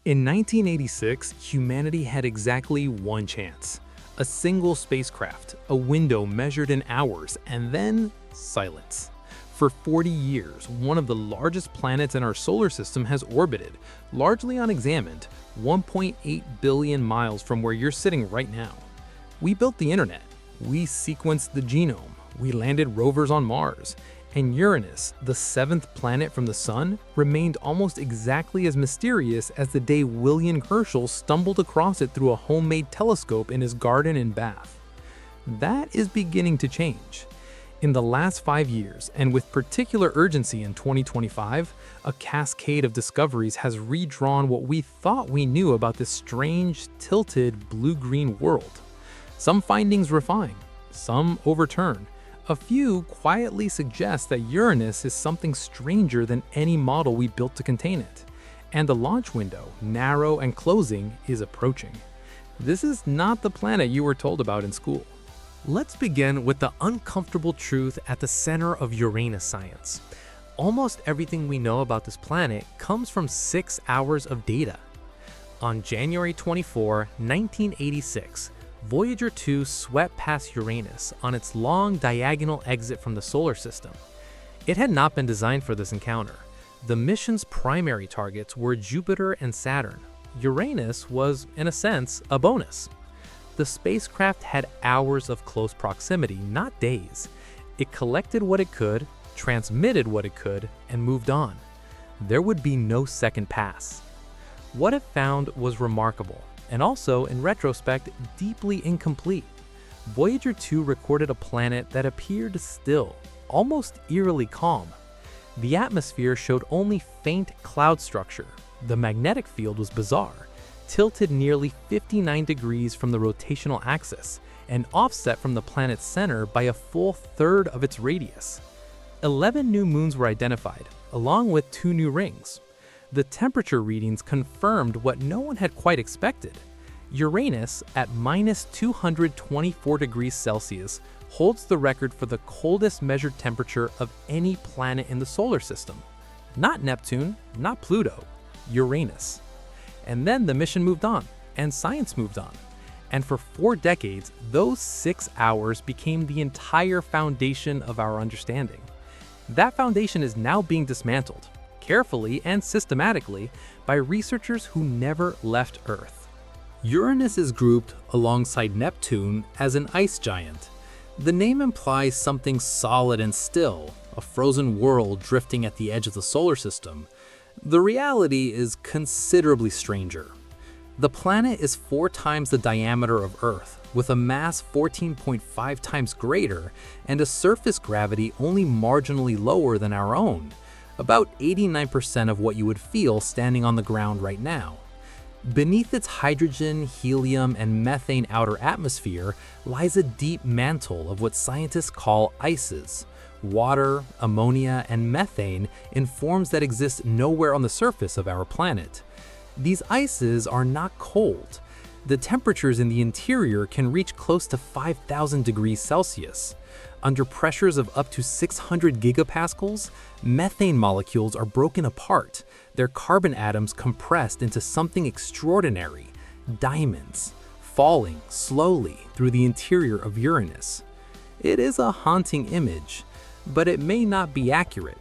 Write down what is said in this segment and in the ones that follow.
In 1986, humanity had exactly one chance. A single spacecraft, a window measured in hours, and then silence. For 40 years, one of the largest planets in our solar system has orbited, largely unexamined, 1.8 billion miles from where you're sitting right now. We built the internet, we sequenced the genome, we landed rovers on Mars, and Uranus, the seventh planet from the Sun, remained almost exactly as mysterious as the day William Herschel stumbled across it through a homemade telescope in his garden in Bath. That is beginning to change. In the last 5 years, and with particular urgency in 2025, a cascade of discoveries has redrawn what we thought we knew about this strange, tilted, blue-green world. Some findings refine, some overturn. A few quietly suggest that Uranus is something stranger than any model we built to contain it. And the launch window, narrow and closing, is approaching. This is not the planet you were told about in school. Let's begin with the uncomfortable truth at the center of Uranus science. Almost everything we know about this planet comes from 6 hours of data. On January 24, 1986, Voyager 2 swept past Uranus on its long diagonal exit from the solar system. It had not been designed for this encounter. The mission's primary targets were Jupiter and Saturn. Uranus was, in a sense, a bonus. The spacecraft had hours of close proximity, not days. It collected what it could, transmitted what it could, and moved on. There would be no second pass. What it found was remarkable, and also, in retrospect, deeply incomplete. Voyager 2 recorded a planet that appeared still, almost eerily calm. The atmosphere showed only faint cloud structure. The magnetic field was bizarre, tilted nearly 59 degrees from the rotational axis, and offset from the planet's center by a full third of its radius. 11 new moons were identified, along with 2 new rings. The temperature readings confirmed what no one had quite expected. Uranus, at minus 224 degrees Celsius, holds the record for the coldest measured temperature of any planet in the solar system. Not Neptune, not Pluto, Uranus. And then the mission moved on, and science moved on. And for 4 decades, those 6 hours became the entire foundation of our understanding. That foundation is now being dismantled, carefully and systematically, by researchers who never left Earth. Uranus is grouped alongside Neptune as an ice giant. The name implies something solid and still, a frozen world drifting at the edge of the solar system. The reality is considerably stranger. The planet is 4 times the diameter of Earth, with a mass 14.5 times greater and a surface gravity only marginally lower than our own, about 89% of what you would feel standing on the ground right now. Beneath its hydrogen, helium, and methane outer atmosphere lies a deep mantle of what scientists call ices. Water, ammonia, and methane in forms that exist nowhere on the surface of our planet. These ices are not cold. The temperatures in the interior can reach close to 5,000 degrees Celsius. Under pressures of up to 600 gigapascals, methane molecules are broken apart, their carbon atoms compressed into something extraordinary, diamonds, falling slowly through the interior of Uranus. It is a haunting image, but it may not be accurate.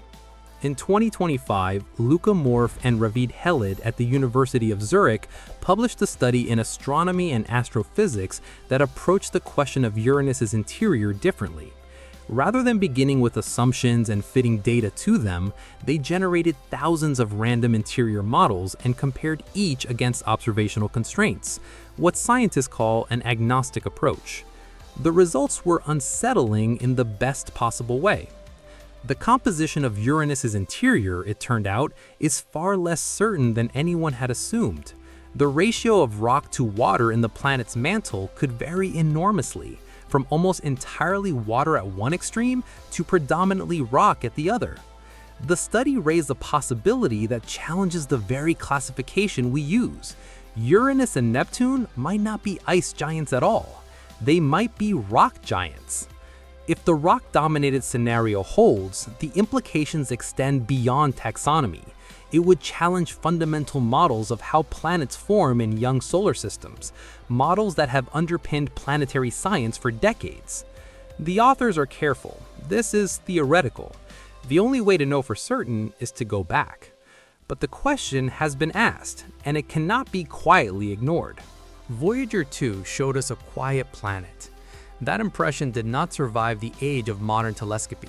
In 2025, Luca Morf and Morf Helled at the University of Zurich published a study in Astronomy and Astrophysics that approached the question of Uranus's interior differently. Rather than beginning with assumptions and fitting data to them, they generated thousands of random interior models and compared each against observational constraints, what scientists call an agnostic approach. The results were unsettling in the best possible way. The composition of Uranus's interior, it turned out, is far less certain than anyone had assumed. The ratio of rock to water in the planet's mantle could vary enormously, from almost entirely water at one extreme to predominantly rock at the other. The study raised a possibility that challenges the very classification we use. Uranus and Neptune might not be ice giants at all. They might be rock giants. If the rock-dominated scenario holds, the implications extend beyond taxonomy. It would challenge fundamental models of how planets form in young solar systems, models that have underpinned planetary science for decades. The authors are careful. This is theoretical. The only way to know for certain is to go back. But the question has been asked, and it cannot be quietly ignored. Voyager 2 showed us a quiet planet. That impression did not survive the age of modern telescopy.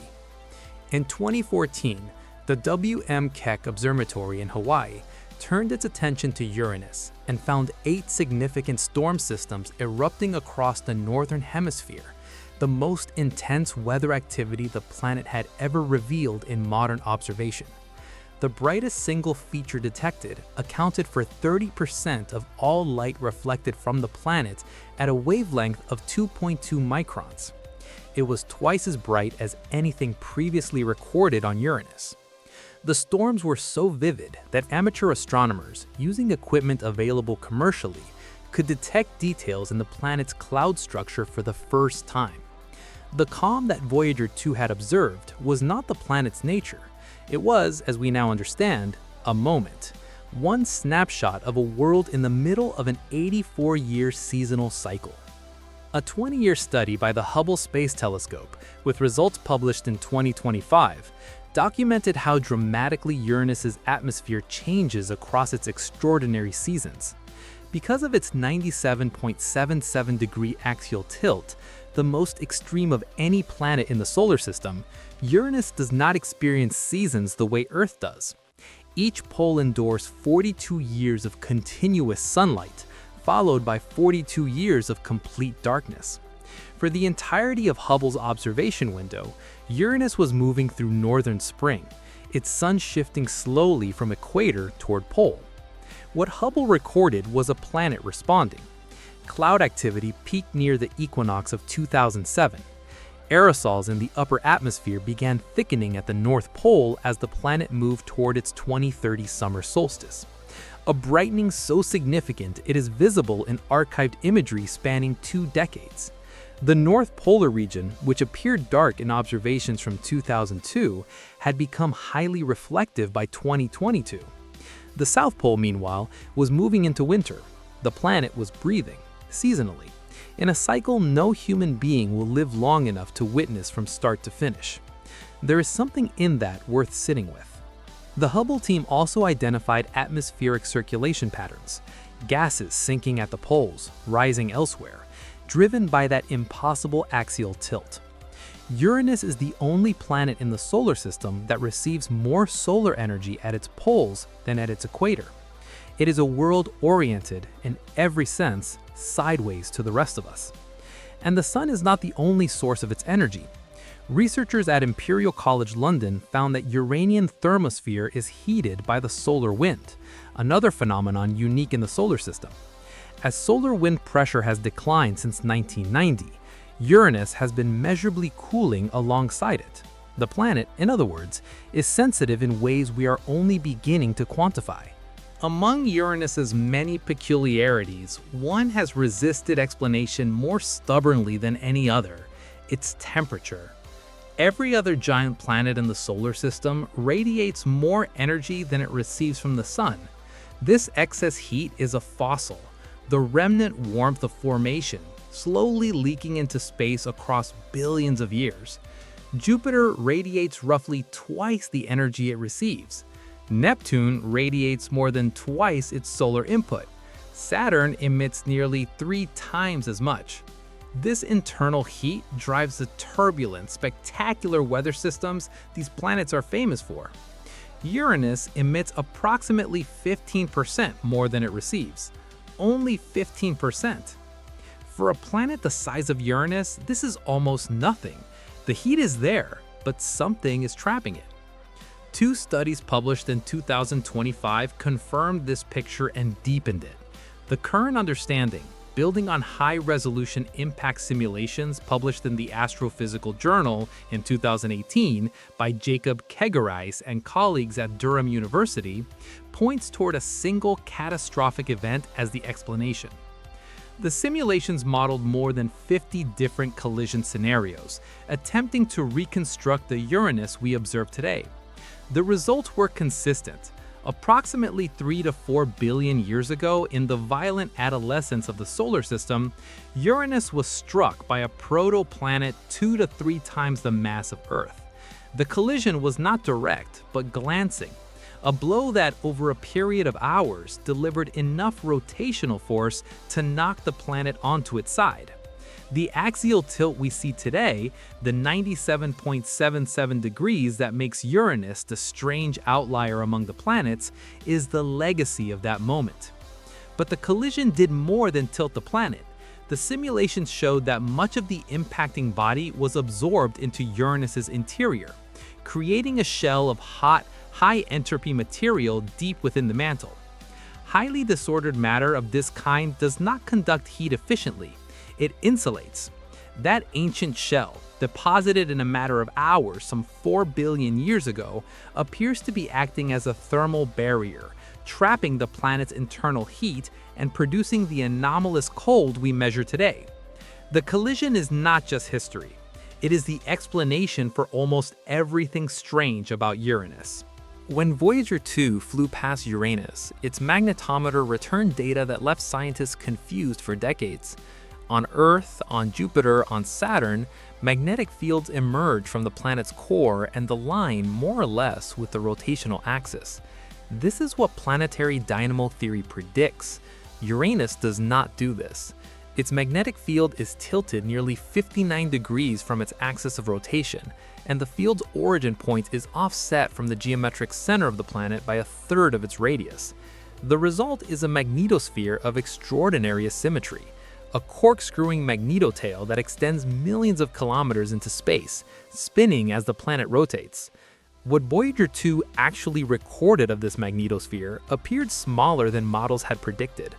In 2014, the W.M. Keck Observatory in Hawaii turned its attention to Uranus and found 8 significant storm systems erupting across the northern hemisphere, the most intense weather activity the planet had ever revealed in modern observation. The brightest single feature detected accounted for 30% of all light reflected from the planet at a wavelength of 2.2 microns. It was twice as bright as anything previously recorded on Uranus. The storms were so vivid that amateur astronomers, using equipment available commercially, could detect details in the planet's cloud structure for the first time. The calm that Voyager 2 had observed was not the planet's nature. It was, as we now understand, a moment, one snapshot of a world in the middle of an 84-year seasonal cycle. A 20-year study by the Hubble Space Telescope, with results published in 2025, documented how dramatically Uranus's atmosphere changes across its extraordinary seasons. Because of its 97.77-degree axial tilt, the most extreme of any planet in the solar system, Uranus does not experience seasons the way Earth does. Each pole endures 42 years of continuous sunlight, followed by 42 years of complete darkness. For the entirety of Hubble's observation window, Uranus was moving through northern spring, its sun shifting slowly from equator toward pole. What Hubble recorded was a planet responding. Cloud activity peaked near the equinox of 2007. Aerosols in the upper atmosphere began thickening at the North Pole as the planet moved toward its 2030 summer solstice. A brightening so significant it is visible in archived imagery spanning 2 decades. The North Polar region, which appeared dark in observations from 2002, had become highly reflective by 2022. The South Pole, meanwhile, was moving into winter. The planet was breathing, seasonally, in a cycle no human being will live long enough to witness from start to finish. There is something in that worth sitting with. The Hubble team also identified atmospheric circulation patterns, gases sinking at the poles, rising elsewhere, driven by that impossible axial tilt. Uranus is the only planet in the solar system that receives more solar energy at its poles than at its equator. It is a world oriented, in every sense, sideways to the rest of us. And the sun is not the only source of its energy. Researchers at Imperial College London found that Uranian thermosphere is heated by the solar wind, another phenomenon unique in the solar system. As solar wind pressure has declined since 1990, Uranus has been measurably cooling alongside it. The planet, in other words, is sensitive in ways we are only beginning to quantify. Among Uranus's many peculiarities, one has resisted explanation more stubbornly than any other: its temperature. Every other giant planet in the solar system radiates more energy than it receives from the sun. This excess heat is a fossil, the remnant warmth of formation, slowly leaking into space across billions of years. Jupiter radiates roughly twice the energy it receives. Neptune radiates more than twice its solar input. Saturn emits nearly 3 times as much. This internal heat drives the turbulent, spectacular weather systems these planets are famous for. Uranus emits approximately 15% more than it receives. Only 15%. For a planet the size of Uranus, this is almost nothing. The heat is there, but something is trapping it. 2 studies published in 2025 confirmed this picture and deepened it. The current understanding, building on high-resolution impact simulations published in the Astrophysical Journal in 2018 by Jacob Kegerais and colleagues at Durham University, points toward a single catastrophic event as the explanation. The simulations modeled more than 50 different collision scenarios, attempting to reconstruct the Uranus we observe today. The results were consistent: Approximately 3 to 4 billion years ago, in the violent adolescence of the solar system, Uranus was struck by a protoplanet 2 to 3 times the mass of Earth. The collision was not direct, but glancing, a blow that, over a period of hours, delivered enough rotational force to knock the planet onto its side. The axial tilt we see today, the 97.77 degrees that makes Uranus the strange outlier among the planets, is the legacy of that moment. But the collision did more than tilt the planet. The simulations showed that much of the impacting body was absorbed into Uranus's interior, creating a shell of hot, high-entropy material deep within the mantle. Highly disordered matter of this kind does not conduct heat efficiently. It insulates. That ancient shell, deposited in a matter of hours some 4 billion years ago, appears to be acting as a thermal barrier, trapping the planet's internal heat and producing the anomalous cold we measure today. The collision is not just history. It is the explanation for almost everything strange about Uranus. When Voyager 2 flew past Uranus, its magnetometer returned data that left scientists confused for decades. On Earth, on Jupiter, on Saturn, magnetic fields emerge from the planet's core and align more or less with the rotational axis. This is what planetary dynamo theory predicts. Uranus does not do this. Its magnetic field is tilted nearly 59 degrees from its axis of rotation, and the field's origin point is offset from the geometric center of the planet by a third of its radius. The result is a magnetosphere of extraordinary asymmetry, a corkscrewing magnetotail that extends millions of kilometers into space, spinning as the planet rotates. What Voyager 2 actually recorded of this magnetosphere appeared smaller than models had predicted.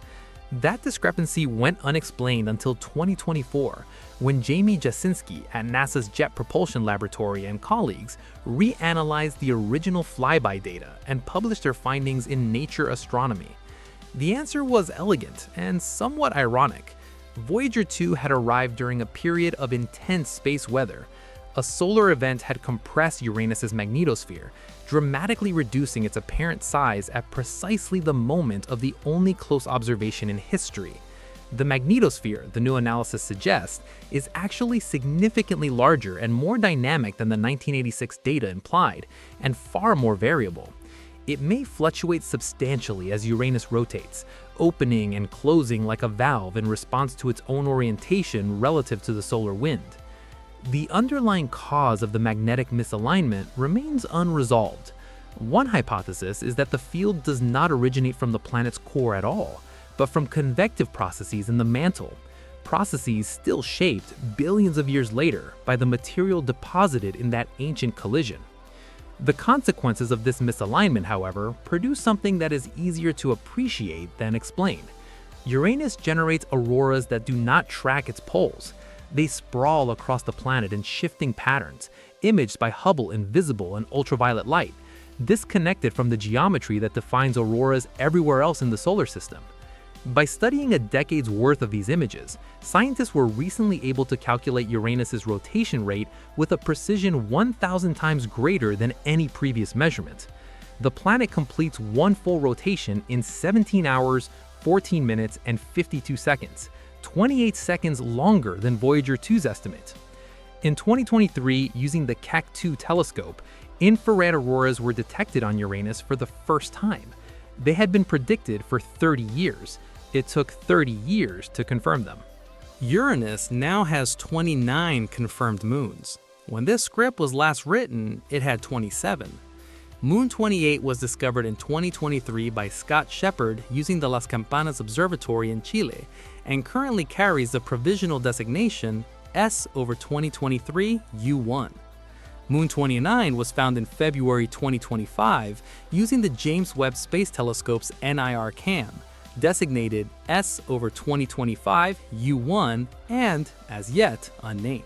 That discrepancy went unexplained until 2024, when Jamie Jasinski at NASA's Jet Propulsion Laboratory and colleagues reanalyzed the original flyby data and published their findings in Nature Astronomy. The answer was elegant and somewhat ironic. Voyager 2 had arrived during a period of intense space weather. A solar event had compressed Uranus's magnetosphere, dramatically reducing its apparent size at precisely the moment of the only close observation in history. The magnetosphere, the new analysis suggests, is actually significantly larger and more dynamic than the 1986 data implied, and far more variable. It may fluctuate substantially as Uranus rotates, opening and closing like a valve in response to its own orientation relative to the solar wind. The underlying cause of the magnetic misalignment remains unresolved. One hypothesis is that the field does not originate from the planet's core at all, but from convective processes in the mantle, processes still shaped billions of years later by the material deposited in that ancient collision. The consequences of this misalignment, however, produce something that is easier to appreciate than explain. Uranus generates auroras that do not track its poles. They sprawl across the planet in shifting patterns, imaged by Hubble in visible and ultraviolet light, disconnected from the geometry that defines auroras everywhere else in the solar system. By studying a decade's worth of these images, scientists were recently able to calculate Uranus's rotation rate with a precision 1,000 times greater than any previous measurement. The planet completes one full rotation in 17 hours, 14 minutes, and 52 seconds, 28 seconds longer than Voyager 2's estimate. In 2023, using the Keck-2 telescope, infrared auroras were detected on Uranus for the first time. They had been predicted for 30 years. It took 30 years to confirm them. Uranus now has 29 confirmed moons. When this script was last written, it had 27. Moon 28 was discovered in 2023 by Scott Shepard using the Las Campanas Observatory in Chile, and currently carries the provisional designation S/2023 U1. Moon 29 was found in February 2025 using the James Webb Space Telescope's NIR-CAM, designated S/2025 U1 and, as yet, unnamed.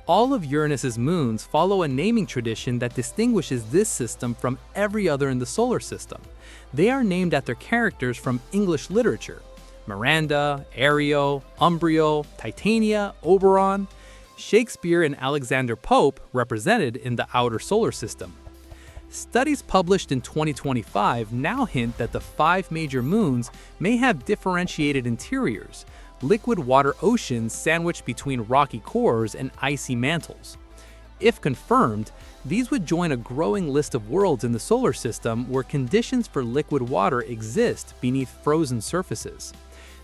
All of Uranus's moons follow a naming tradition that distinguishes this system from every other in the solar system. They are named after characters from English literature: Miranda, Ariel, Umbrio, Titania, Oberon. Shakespeare and Alexander Pope represented in the outer solar system. Studies published in 2025 now hint that the 5 major moons may have differentiated interiors, liquid water oceans sandwiched between rocky cores and icy mantles. If confirmed, these would join a growing list of worlds in the solar system where conditions for liquid water exist beneath frozen surfaces.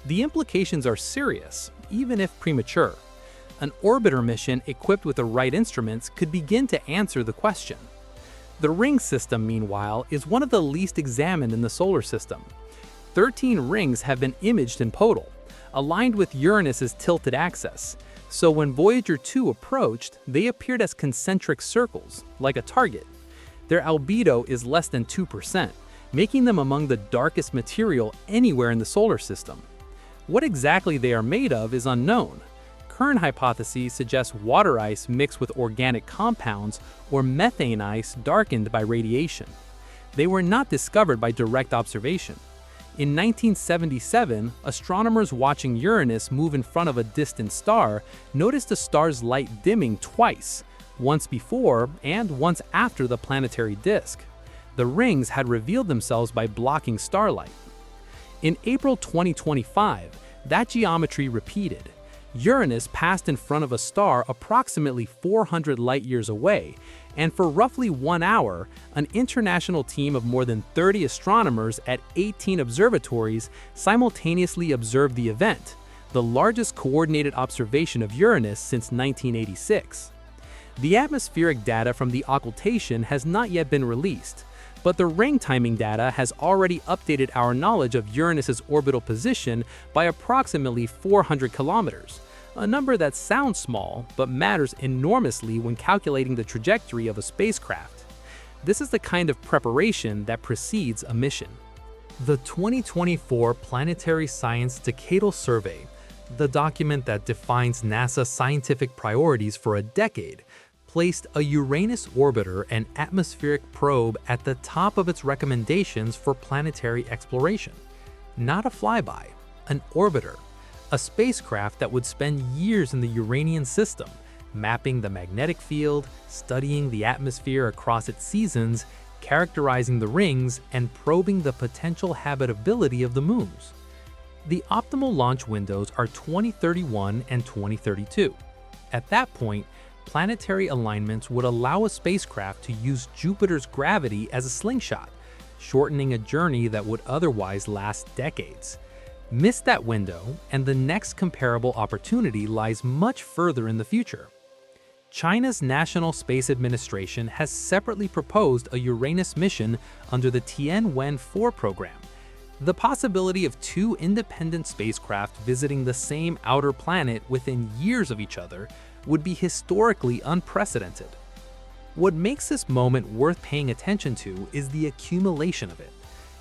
The implications are serious, even if premature. An orbiter mission equipped with the right instruments could begin to answer the question. The ring system, meanwhile, is one of the least examined in the solar system. 13 rings have been imaged in total, aligned with Uranus's tilted axis. So when Voyager 2 approached, they appeared as concentric circles, like a target. Their albedo is less than 2%, making them among the darkest material anywhere in the solar system. What exactly they are made of is unknown. Current hypotheses suggest water ice mixed with organic compounds or methane ice darkened by radiation. They were not discovered by direct observation. In 1977, astronomers watching Uranus move in front of a distant star noticed the star's light dimming twice, once before and once after the planetary disk. The rings had revealed themselves by blocking starlight. In April 2025, that geometry repeated. Uranus passed in front of a star approximately 400 light-years away, and for roughly 1 hour, an international team of more than 30 astronomers at 18 observatories simultaneously observed the event, the largest coordinated observation of Uranus since 1986. The atmospheric data from the occultation has not yet been released, but the ring timing data has already updated our knowledge of Uranus's orbital position by approximately 400 kilometers, a number that sounds small but matters enormously when calculating the trajectory of a spacecraft. This is the kind of preparation that precedes a mission. The 2024 Planetary Science Decadal Survey, the document that defines NASA's scientific priorities for a decade, placed a Uranus orbiter and atmospheric probe at the top of its recommendations for planetary exploration. Not a flyby, an orbiter, a spacecraft that would spend years in the Uranian system, mapping the magnetic field, studying the atmosphere across its seasons, characterizing the rings, and probing the potential habitability of the moons. The optimal launch windows are 2031 and 2032. At that point, planetary alignments would allow a spacecraft to use Jupiter's gravity as a slingshot, shortening a journey that would otherwise last decades. Miss that window, and the next comparable opportunity lies much further in the future. China's National Space Administration has separately proposed a Uranus mission under the Tianwen-4 program. The possibility of 2 independent spacecraft visiting the same outer planet within years of each other would be historically unprecedented. What makes this moment worth paying attention to is the accumulation of it.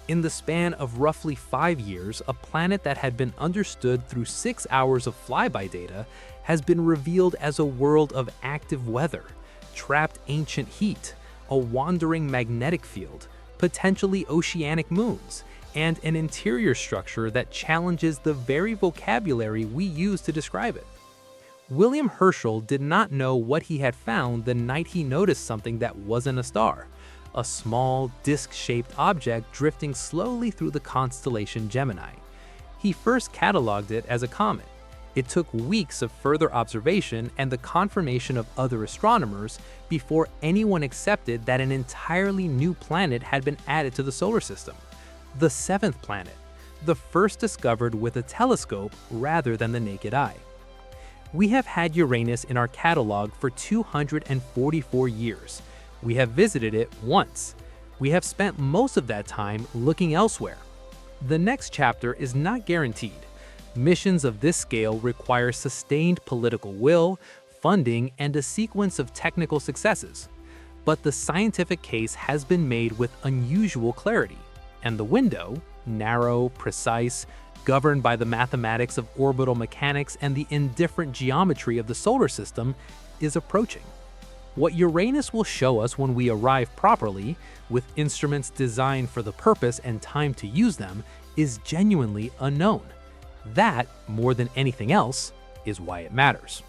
In the span of roughly 5 years, a planet that had been understood through 6 hours of flyby data has been revealed as a world of active weather, trapped ancient heat, a wandering magnetic field, potentially oceanic moons, and an interior structure that challenges the very vocabulary we use to describe it. William Herschel did not know what he had found the night he noticed something that wasn't a star, a small, disc-shaped object drifting slowly through the constellation Gemini. He first cataloged it as a comet. It took weeks of further observation and the confirmation of other astronomers before anyone accepted that an entirely new planet had been added to the solar system. The 7th planet, the first discovered with a telescope rather than the naked eye. We have had Uranus in our catalog for 244 years. We have visited it once. We have spent most of that time looking elsewhere. The next chapter is not guaranteed. Missions of this scale require sustained political will, funding, and a sequence of technical successes. But the scientific case has been made with unusual clarity, and the window, narrow, precise, governed by the mathematics of orbital mechanics and the indifferent geometry of the solar system, is approaching. What Uranus will show us when we arrive properly, with instruments designed for the purpose and time to use them, is genuinely unknown. That, more than anything else, is why it matters.